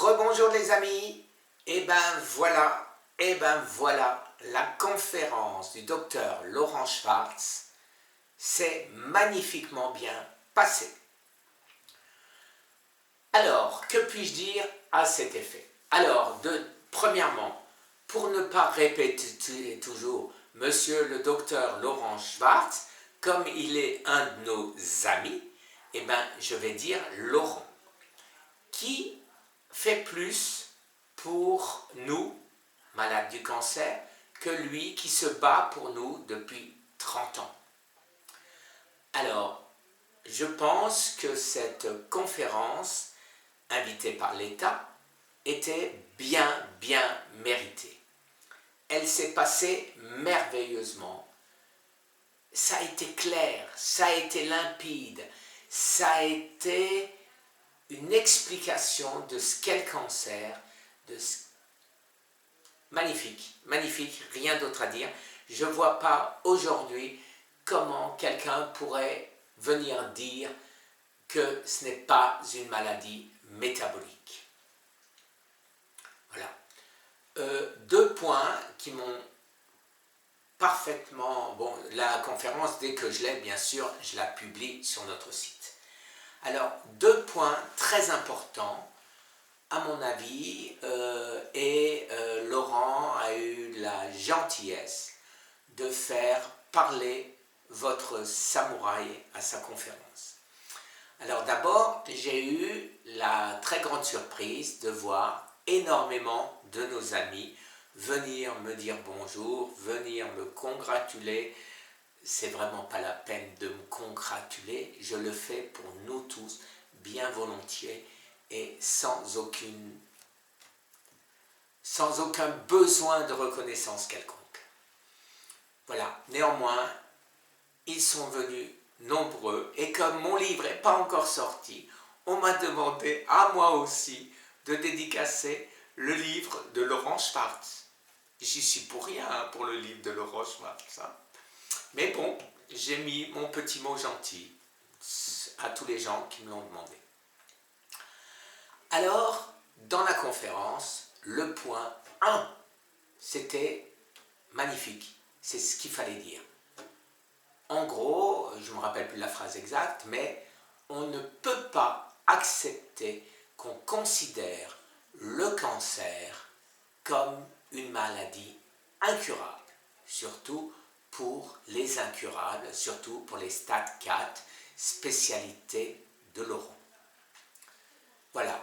Rebonjour les amis, et ben voilà, la conférence du docteur Laurent Schwartz s'est magnifiquement bien passée. Alors, que puis-je dire à cet effet? Alors, premièrement, pour ne pas répéter toujours Monsieur le docteur Laurent Schwartz, comme il est un de nos amis, eh ben, je vais dire Laurent, qui fait plus pour nous, malades du cancer, que lui qui se bat pour nous depuis 30 ans. Alors, je pense que cette conférence, invitée par l'État, était bien méritée. Elle s'est passée merveilleusement. Ça a été clair, ça a été limpide, ça a été une explication de ce qu'est le cancer, magnifique, rien d'autre à dire. Je ne vois pas aujourd'hui comment quelqu'un pourrait venir dire que ce n'est pas une maladie métabolique. Voilà. Deux points qui m'ont parfaitement... Bon, la conférence, dès que je l'ai, bien sûr, je la publie sur notre site. Alors, deux points très importants, à mon avis, Laurent a eu la gentillesse de faire parler votre samouraï à sa conférence. Alors d'abord, j'ai eu la très grande surprise de voir énormément de nos amis venir me dire bonjour, venir me congratuler. C'est vraiment pas la peine de me congratuler, je le fais pour nous tous, bien volontiers et sans aucun besoin de reconnaissance quelconque. Voilà, néanmoins, ils sont venus nombreux et comme mon livre n'est pas encore sorti, on m'a demandé à moi aussi de dédicacer le livre de Laurent Schwartz. J'y suis pour rien pour le livre de Laurent Schwartz. Mais bon, j'ai mis mon petit mot gentil à tous les gens qui me l'ont demandé. Alors, dans la conférence, le point 1, c'était magnifique. C'est ce qu'il fallait dire. En gros, je ne me rappelle plus la phrase exacte, mais on ne peut pas accepter qu'on considère le cancer comme une maladie incurable, surtout pour les incurables, surtout pour les stades 4, spécialité de Laurent. Voilà,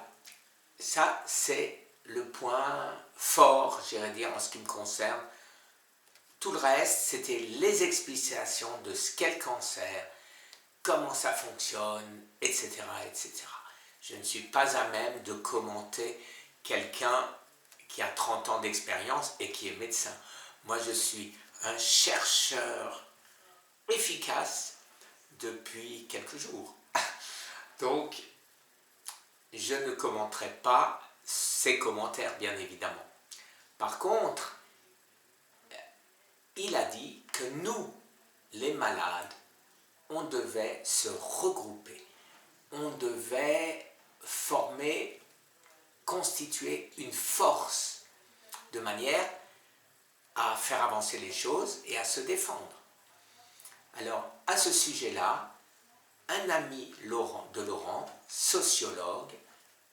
ça c'est le point fort, j'irais dire, en ce qui me concerne. Tout le reste, c'était les explications de ce qu'est le cancer, comment ça fonctionne, etc., etc. Je ne suis pas à même de commenter quelqu'un qui a 30 ans d'expérience et qui est médecin. Moi, je suis un chercheur efficace depuis quelques jours. Donc, je ne commenterai pas ces commentaires, bien évidemment. Par contre, il a dit que nous, les malades, on devait se regrouper. On devait constituer une force de manière à faire avancer les choses et à se défendre. Alors, à ce sujet-là, un ami de Laurent, sociologue,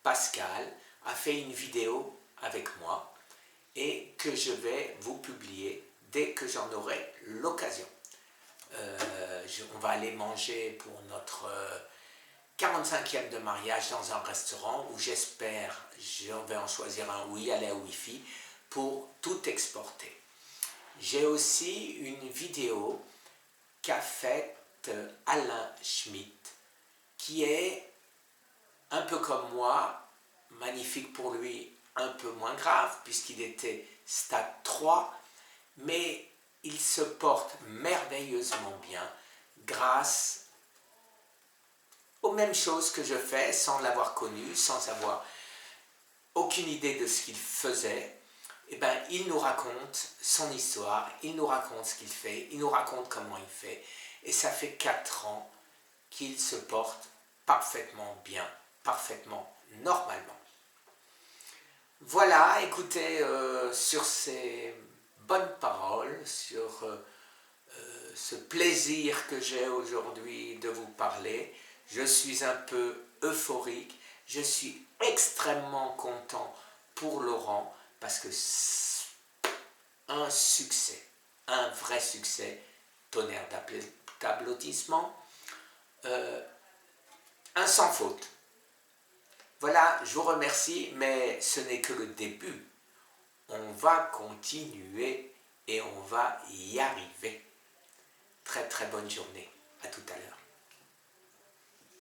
Pascal, a fait une vidéo avec moi et que je vais vous publier dès que j'en aurai l'occasion. On va aller manger pour notre 45e de mariage dans un restaurant où j'espère, je vais en choisir un où il y a la Wi-Fi pour tout exporter. J'ai aussi une vidéo qu'a faite Alain Schmitt, qui est un peu comme moi, magnifique pour lui, un peu moins grave, puisqu'il était stade 3, mais il se porte merveilleusement bien grâce aux mêmes choses que je fais sans l'avoir connu, sans avoir aucune idée de ce qu'il faisait. Eh ben, il nous raconte son histoire, il nous raconte ce qu'il fait, il nous raconte comment il fait. Et ça fait 4 ans qu'il se porte parfaitement bien, parfaitement normalement. Voilà, écoutez, sur ces bonnes paroles, sur ce plaisir que j'ai aujourd'hui de vous parler, je suis un peu euphorique, je suis extrêmement content pour Laurent parce que c'est un succès, un vrai succès, tonnerre d'applaudissements, un sans faute. Voilà, je vous remercie, mais ce n'est que le début. On va continuer et on va y arriver. Très très bonne journée. À tout à l'heure.